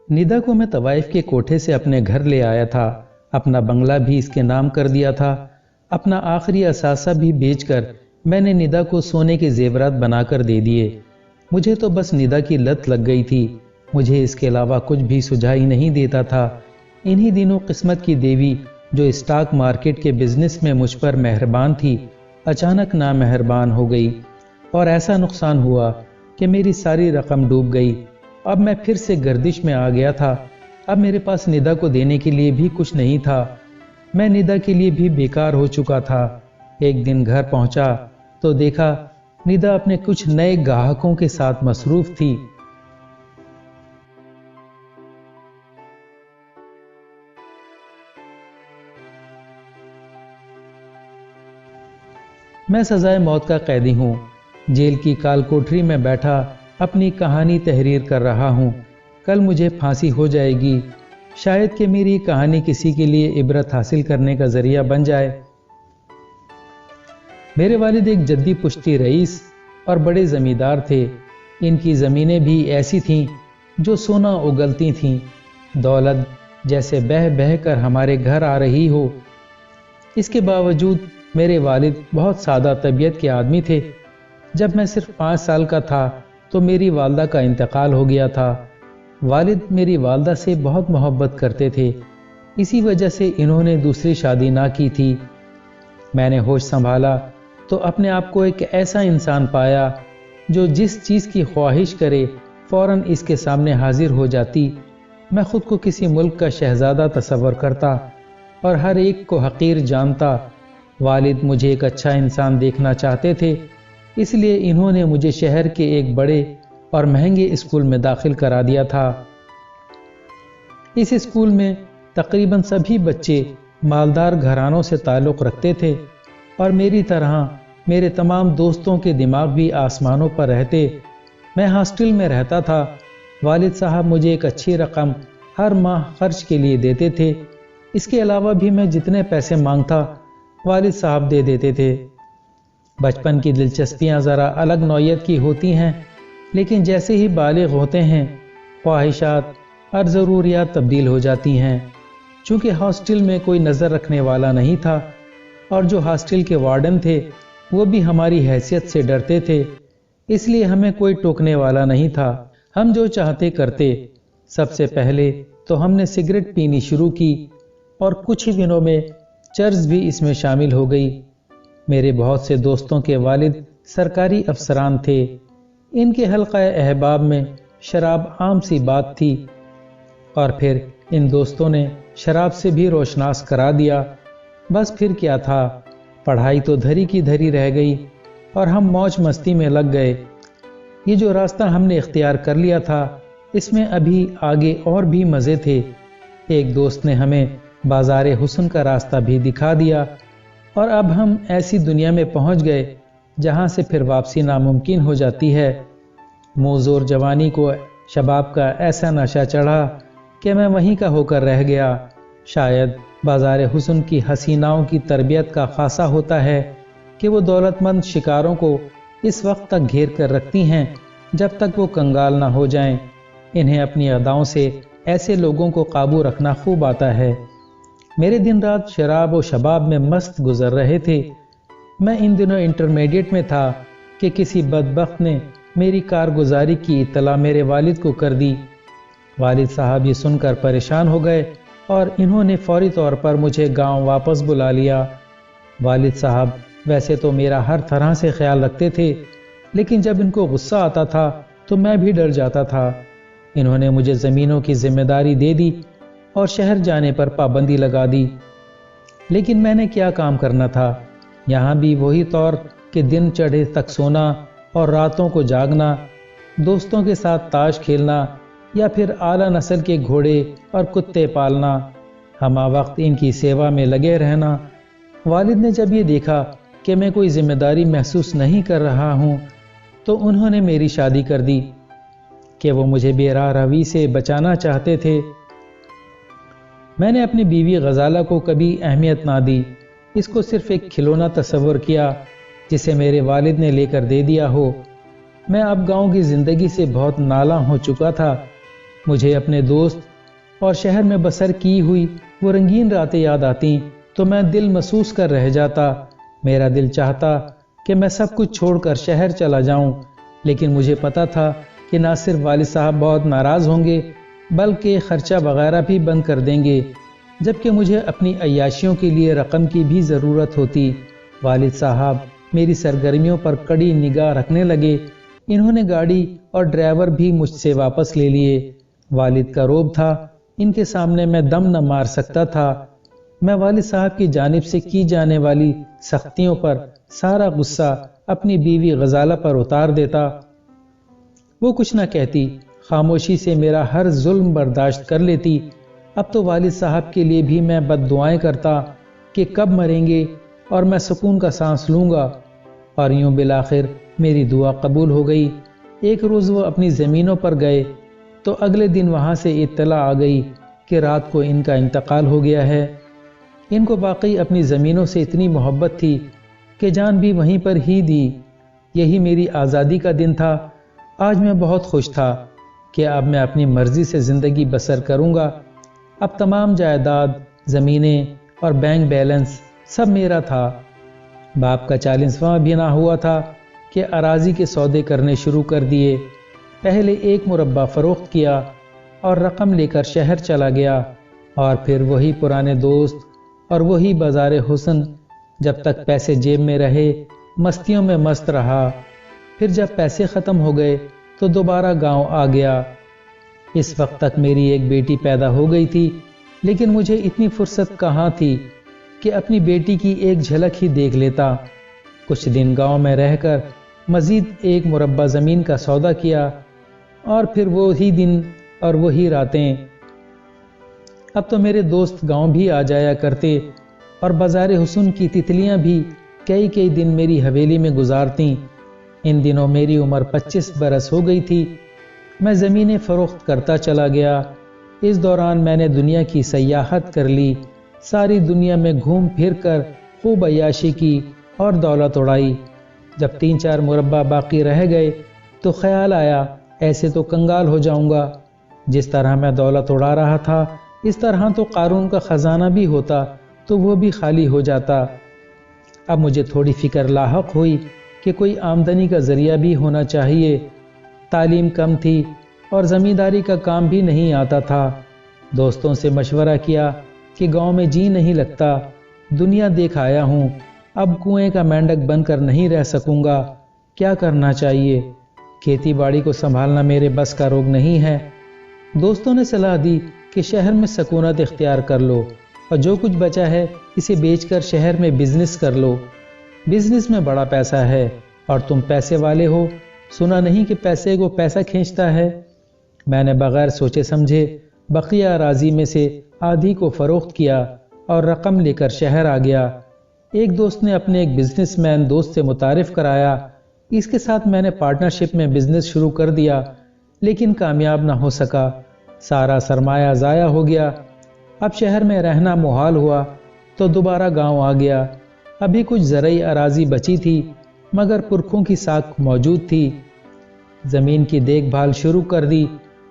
निदा को मैं तवाइफ के कोठे से अपने घर ले आया था। अपना बंगला भी इसके नाम कर दिया था। अपना आखिरी असासा भी बेचकर मैंने निदा को सोने के जेवरात बनाकर दे दिए। मुझे तो बस निदा की लत लग गई थी। मुझे इसके अलावा कुछ भी सुझाई नहीं देता था। इन्हीं दिनों किस्मत की देवी जो स्टॉक मार्केट के बिजनेस में मुझ पर मेहरबान थी, अचानक नामेहरबान हो गई और ऐसा नुकसान हुआ कि मेरी सारी रकम डूब गई। अब मैं फिर से गर्दिश में आ गया था। अब मेरे पास निदा को देने के लिए भी कुछ नहीं था। मैं निदा के लिए भी बेकार हो चुका था। एक दिन घर पहुंचा तो देखा निदा अपने कुछ नए ग्राहकों के साथ मसरूफ थी। मैं सजाए मौत का कैदी हूँ। जेल की काल कोठरी में बैठा अपनी कहानी तहरीर कर रहा हूँ। कल मुझे फांसी हो जाएगी। शायद कि मेरी कहानी किसी के लिए इबरत हासिल करने का जरिया बन जाए। मेरे वालिद एक जद्दी पुश्ती रईस और बड़े जमींदार थे। इनकी ज़मीनें भी ऐसी थीं जो सोना उगलती थीं। दौलत जैसे बह बह कर हमारे घर आ रही हो। इसके बावजूद मेरे वालिद बहुत सादा तबीयत के आदमी थे। जब मैं सिर्फ 5 साल का था तो मेरी वालदा का इंतकाल हो गया था। वालिद मेरी वालदा से बहुत मोहब्बत करते थे। इसी वजह से इन्होंने दूसरी शादी ना की थी। मैंने होश संभाला तो अपने आप को एक ऐसा इंसान पाया जो जिस चीज़ की ख्वाहिश करे फौरन इसके सामने हाजिर हो जाती। मैं खुद को किसी मुल्क का शहजादा तस्वर करता और हर एक को हकीर जानता। वालिद मुझे एक अच्छा इंसान देखना चाहते थे, इसलिए इन्होंने मुझे शहर के एक बड़े और महंगे स्कूल में दाखिल करा दिया था। इस स्कूल में तकरीबन सभी बच्चे मालदार घरानों से ताल्लुक़ रखते थे और मेरी तरह मेरे तमाम दोस्तों के दिमाग भी आसमानों पर रहते। मैं हॉस्टल में रहता था। वालिद साहब मुझे एक अच्छी रकम हर माह खर्च के लिए देते थे। इसके अलावा भी मैं जितने पैसे मांगता वालिद साहब दे देते थे। बचपन की दिलचस्पियां ज़रा अलग नौयत की होती हैं, लेकिन जैसे ही बालिग होते हैं ख्वाहिशात और ज़रूरियात तब्दील हो जाती हैं। चूँकि हॉस्टल में कोई नज़र रखने वाला नहीं था और जो हॉस्टल के वार्डन थे वो भी हमारी हैसियत से डरते थे, इसलिए हमें कोई टोकने वाला नहीं था। हम जो चाहते करते। सबसे पहले तो हमने सिगरेट पीनी शुरू की और कुछ ही दिनों में चर्च भी इसमें शामिल हो गई। मेरे बहुत से दोस्तों के वालिद सरकारी अफसरान थे। इनके हल्क़ा अहबाब में शराब आम सी बात थी और फिर इन दोस्तों ने शराब से भी रोशनास करा दिया। बस फिर क्या था, पढ़ाई तो धरी की धरी रह गई और हम मौज मस्ती में लग गए। ये जो रास्ता हमने इख्तियार कर लिया था इसमें अभी आगे और भी मज़े थे। एक दोस्त ने हमें बाज़ार हुस्न का रास्ता भी दिखा दिया और अब हम ऐसी दुनिया में पहुंच गए जहां से फिर वापसी नामुमकिन हो जाती है। मोज़ोर जवानी को शबाब का ऐसा नशा चढ़ा कि मैं वहीं का होकर रह गया। शायद बाज़ार हुस्न की हसीनाओं की तरबियत का खासा होता है कि वो दौलतमंद शिकारों को इस वक्त तक घेर कर रखती हैं जब तक वो कंगाल ना हो जाएं। इन्हें अपनी अदाओं से ऐसे लोगों को काबू रखना खूब आता है। मेरे दिन रात शराब और शबाब में मस्त गुजर रहे थे। मैं इन दिनों इंटरमीडिएट में था कि किसी बदबख्त ने मेरी कारगुजारी की इत्तला मेरे वालिद को कर दी। वालिद साहब ये सुनकर परेशान हो गए और इन्होंने फौरी तौर पर मुझे गांव वापस बुला लिया। वालिद साहब वैसे तो मेरा हर तरह से ख्याल रखते थे, लेकिन जब इनको गुस्सा आता था तो मैं भी डर जाता था। इन्होंने मुझे ज़मीनों की जिम्मेदारी दे दी और शहर जाने पर पाबंदी लगा दी। लेकिन मैंने क्या काम करना था। यहाँ भी वही तौर कि दिन चढ़े तक सोना और रातों को जागना, दोस्तों के साथ ताश खेलना या फिर आला नस्ल के घोड़े और कुत्ते पालना, हमा वक्त इनकी सेवा में लगे रहना। वालिद ने जब ये देखा कि मैं कोई जिम्मेदारी महसूस नहीं कर रहा हूँ तो उन्होंने मेरी शादी कर दी कि वो मुझे बेराह रवी से बचाना चाहते थे। मैंने अपनी बीवी गजाला को कभी अहमियत ना दी। इसको सिर्फ एक खिलौना तस्वर किया जिसे मेरे वालिद ने लेकर दे दिया हो। मैं अब गांव की ज़िंदगी से बहुत नाला हो चुका था। مجھے اپنے دوست اور شہر میں بسر کی ہوئی وہ رنگین راتیں یاد آتی تو میں دل محسوس کر رہ جاتا۔ میرا دل چاہتا کہ میں سب کچھ چھوڑ کر شہر چلا جاؤں، لیکن مجھے پتا تھا کہ نہ صرف والد صاحب بہت ناراض ہوں گے بلکہ خرچہ وغیرہ بھی بند کر دیں گے، جبکہ مجھے اپنی عیاشیوں کے لیے رقم کی بھی ضرورت ہوتی۔ والد صاحب میری سرگرمیوں پر کڑی نگاہ رکھنے لگے۔ انہوں نے گاڑی اور ڈرائیور بھی مجھ سے واپس لے لیے۔ والد کا روب تھا، ان کے سامنے میں دم نہ مار سکتا تھا۔ میں والد صاحب کی جانب سے کی جانے والی سختیوں پر سارا غصہ اپنی بیوی غزالہ پر اتار دیتا۔ وہ کچھ نہ کہتی، خاموشی سے میرا ہر ظلم برداشت کر لیتی۔ اب تو والد صاحب کے لیے بھی میں بد دعائیں کرتا کہ کب مریں گے اور میں سکون کا سانس لوں گا، اور یوں بالآخر میری دعا قبول ہو گئی۔ ایک روز وہ اپنی زمینوں پر گئے تو اگلے دن وہاں سے اطلاع آ گئی کہ رات کو ان کا انتقال ہو گیا ہے۔ ان کو واقعی اپنی زمینوں سے اتنی محبت تھی کہ جان بھی وہیں پر ہی دی۔ یہی میری آزادی کا دن تھا۔ آج میں بہت خوش تھا کہ اب میں اپنی مرضی سے زندگی بسر کروں گا۔ اب تمام جائیداد، زمینیں اور بینک بیلنس سب میرا تھا۔ باپ کا 40واں بھی نہ ہوا تھا کہ اراضی کے سودے کرنے شروع کر دیے۔ پہلے 1 مربع فروخت کیا اور رقم لے کر شہر چلا گیا، اور پھر وہی پرانے دوست اور وہی بازار حسن۔ جب تک پیسے جیب میں رہے مستیوں میں مست رہا، پھر جب پیسے ختم ہو گئے تو دوبارہ گاؤں آ گیا۔ اس وقت تک میری ایک بیٹی پیدا ہو گئی تھی، لیکن مجھے اتنی فرصت کہاں تھی کہ اپنی بیٹی کی ایک جھلک ہی دیکھ لیتا۔ کچھ دن گاؤں میں رہ کر مزید 1 مربع زمین کا سودا کیا، اور پھر وہی دن اور وہی راتیں۔ اب تو میرے دوست گاؤں بھی آ جایا کرتے، اور بازار حسن کی تتلیاں بھی کئی دن میری حویلی میں گزارتیں۔ ان دنوں میری عمر 25 برس ہو گئی تھی۔ میں زمینیں فروخت کرتا چلا گیا۔ اس دوران میں نے دنیا کی سیاحت کر لی، ساری دنیا میں گھوم پھر کر خوب عیاشی کی اور دولت اڑائی۔ جب 3-4 مربع باقی رہ گئے تو خیال آیا ایسے تو کنگال ہو جاؤں گا۔ جس طرح میں دولت اڑا رہا تھا اس طرح تو قارون کا خزانہ بھی ہوتا تو وہ بھی خالی ہو جاتا۔ اب مجھے تھوڑی فکر لاحق ہوئی کہ کوئی آمدنی کا ذریعہ بھی ہونا چاہیے۔ تعلیم کم تھی اور زمینداری کا کام بھی نہیں آتا تھا۔ دوستوں سے مشورہ کیا کہ گاؤں میں جی نہیں لگتا، دنیا دیکھ آیا ہوں، اب کنویں کا مینڈک بن کر نہیں رہ سکوں گا، کیا کرنا چاہیے؟ کھیتی باڑی کو سنبھالنا میرے بس کا روگ نہیں ہے۔ دوستوں نے صلاح دی کہ شہر میں سکونت اختیار کر لو، اور جو کچھ بچا ہے اسے بیچ کر شہر میں بزنس کر لو۔ بزنس میں بڑا پیسہ ہے اور تم پیسے والے ہو، سنا نہیں کہ پیسے کو پیسہ کھینچتا ہے؟ میں نے بغیر سوچے سمجھے بقیہ اراضی میں سے آدھی کو فروخت کیا اور رقم لے کر شہر آ گیا۔ ایک دوست نے اپنے ایک بزنس مین دوست سے متعارف کرایا، اس کے ساتھ میں نے پارٹنرشپ میں بزنس شروع کر دیا، لیکن کامیاب نہ ہو سکا، سارا سرمایہ ضائع ہو گیا۔ اب شہر میں رہنا محال ہوا تو دوبارہ گاؤں آ گیا۔ ابھی کچھ زرعی اراضی بچی تھی مگر پرکھوں کی ساکھ موجود تھی۔ زمین کی دیکھ بھال شروع کر دی،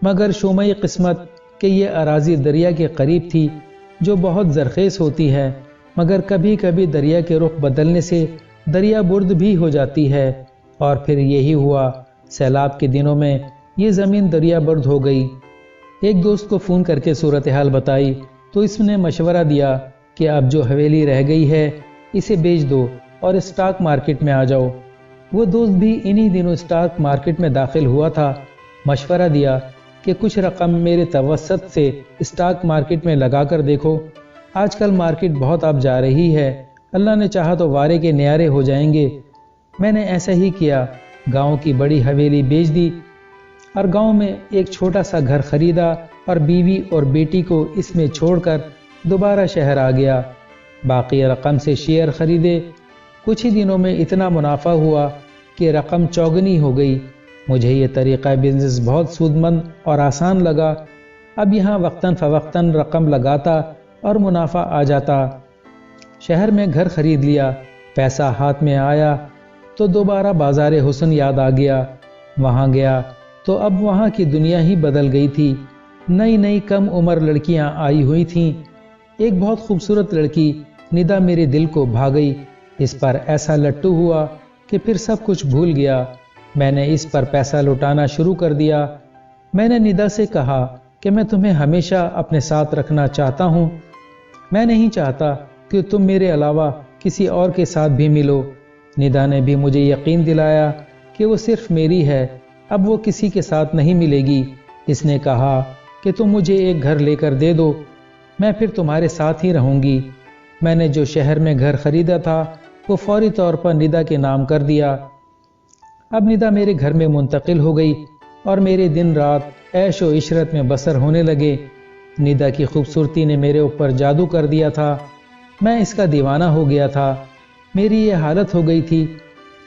مگر شومئی قسمت کہ یہ اراضی دریا کے قریب تھی جو بہت زرخیز ہوتی ہے، مگر کبھی کبھی دریا کے رخ بدلنے سے دریا برد بھی ہو جاتی ہے، اور پھر یہی ہوا، سیلاب کے دنوں میں یہ زمین دریا برد ہو گئی۔ ایک دوست کو فون کر کے صورتحال بتائی تو اس نے مشورہ دیا کہ اب جو حویلی رہ گئی ہے اسے بیچ دو اور اسٹاک مارکیٹ میں آ جاؤ۔ وہ دوست بھی انہی دنوں اسٹاک مارکیٹ میں داخل ہوا تھا۔ مشورہ دیا کہ کچھ رقم میرے توسط سے اسٹاک مارکیٹ میں لگا کر دیکھو، آج کل مارکیٹ بہت اب جا رہی ہے، اللہ نے چاہا تو وارے کے نیارے ہو جائیں گے۔ میں نے ایسا ہی کیا، گاؤں کی بڑی حویلی بیچ دی اور گاؤں میں ایک چھوٹا سا گھر خریدا اور بیوی اور بیٹی کو اس میں چھوڑ کر دوبارہ شہر آ گیا۔ باقی رقم سے شیئر خریدے۔ کچھ ہی دنوں میں اتنا منافع ہوا کہ رقم چوگنی ہو گئی۔ مجھے یہ طریقہ بزنس بہت سود مند اور آسان لگا۔ اب یہاں وقتاً فوقتاً رقم لگاتا اور منافع آ جاتا۔ شہر میں گھر خرید لیا، پیسہ ہاتھ میں آیا تو دوبارہ بازار حسن یاد آ گیا۔ وہاں گیا تو اب وہاں کی دنیا ہی بدل گئی تھی۔ नई नई कम उम्र लड़कियां आई हुई थीं। एक बहुत खूबसूरत लड़की निदा मेरे दिल को भा गई। इस पर ऐसा लट्टू हुआ कि फिर सब कुछ भूल गया। मैंने इस पर पैसा लुटाना शुरू कर दिया। मैंने निदा से कहा कि मैं तुम्हें हमेशा अपने साथ रखना चाहता हूँ। मैं नहीं चाहता कि तुम मेरे अलावा किसी और के साथ भी मिलो। निदा ने भी मुझे यकीन दिलाया कि वो सिर्फ मेरी है, अब वो किसी के साथ नहीं मिलेगी। इसने कहा कि तुम मुझे एक घर लेकर दे दो, मैं फिर तुम्हारे साथ ही रहूंगी। मैंने जो शहर में घर खरीदा था वो फौरी तौर पर निदा के नाम कर दिया। अब निदा मेरे घर में मुंतकिल हो गई और मेरे दिन रात ऐश व इशरत में बसर होने लगे। निदा की खूबसूरती ने मेरे ऊपर जादू कर दिया था। मैं इसका दीवाना हो गया था। मेरी ये हालत हो गई थी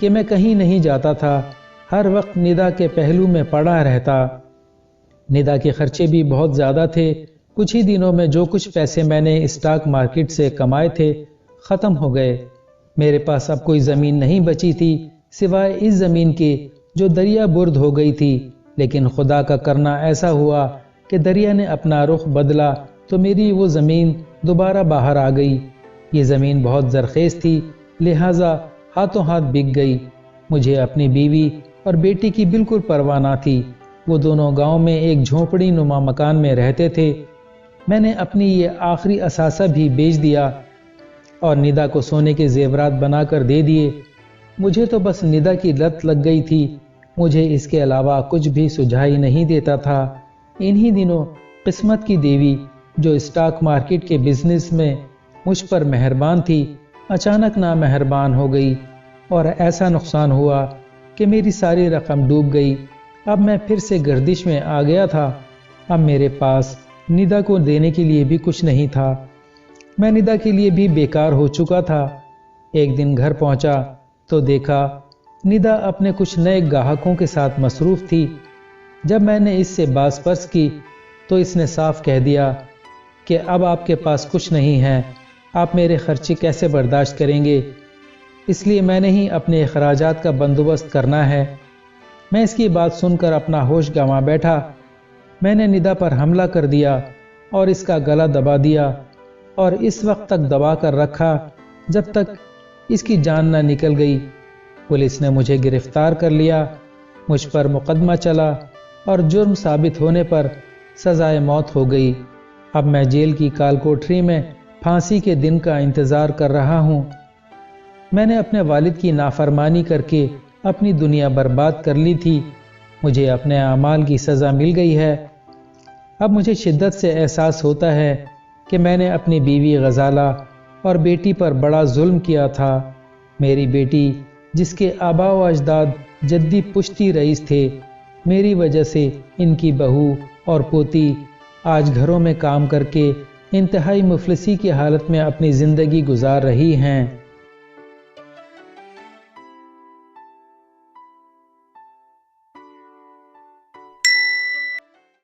कि मैं कहीं नहीं जाता था, हर वक्त निदा के पहलू में पड़ा रहता। निदा के खर्चे भी बहुत ज़्यादा थे। कुछ ही दिनों में जो कुछ पैसे मैंने स्टॉक मार्केट से कमाए थे ख़त्म हो गए। मेरे पास अब कोई ज़मीन नहीं बची थी सिवाय इस ज़मीन के जो दरिया बुर्द हो गई थी। लेकिन खुदा का करना ऐसा हुआ कि दरिया ने अपना रुख बदला तो मेरी वो ज़मीन दोबारा बाहर आ गई। ये ज़मीन बहुत ज़रखेज़ थी, लिहाजा हाथों हाथ बिक गई। मुझे अपनी बीवी और बेटी की बिल्कुल परवाह न थी। वो दोनों गांव में एक झोंपड़ी नुमा मकान में रहते थे। मैंने अपनी ये आखिरी असासा भी बेच दिया और निदा को सोने के जेवरात बनाकर दे दिए। मुझे तो बस निदा की लत लग गई थी, मुझे इसके अलावा कुछ भी सुझाई नहीं देता था। इन्हीं दिनों किस्मत की देवी जो स्टॉक मार्केट के बिजनेस में मुझ पर मेहरबान थी, अचानक ना मेहरबान हो गई और ऐसा नुकसान हुआ कि मेरी सारी रकम डूब गई। अब मैं फिर से गर्दिश में आ गया था। अब मेरे पास निदा को देने के लिए भी कुछ नहीं था। मैं निदा के लिए भी बेकार हो चुका था। एक दिन घर पहुंचा तो देखा निदा अपने कुछ नए ग्राहकों के साथ मसरूफ थी। जब मैंने इससे बात पर्स की तो इसने साफ कह दिया कि अब आपके पास कुछ नहीं है, आप मेरे खर्चे कैसे बर्दाश्त करेंगे, इसलिए मैंने ही अपने अखराजात का बंदोबस्त करना है। मैं इसकी बात सुनकर अपना होश गंवा बैठा। मैंने निदा पर हमला कर दिया और इसका गला दबा दिया और इस वक्त तक दबा कर रखा जब तक इसकी जान न निकल गई। पुलिस ने मुझे गिरफ्तार कर लिया। मुझ पर मुकदमा चला और जुर्म साबित होने पर सजाए मौत हो गई। अब मैं जेल की काल कोठरी में फांसी के दिन का इंतजार कर रहा हूँ। मैंने अपने वालिद की नाफरमानी करके अपनी दुनिया बर्बाद कर ली थी। मुझे अपने अमाल की सज़ा मिल गई है। अब मुझे शिद्दत से एहसास होता है कि मैंने अपनी बीवी गजाला और बेटी पर बड़ा जुल्म किया था। मेरी बेटी जिसके आबा व अजदाद जद्दी पुश्ती रईस थे, मेरी वजह से इनकी बहू और पोती आज घरों में काम करके इंतहाई मुफलिसी की हालत में अपनी ज़िंदगी गुजार रही हैं।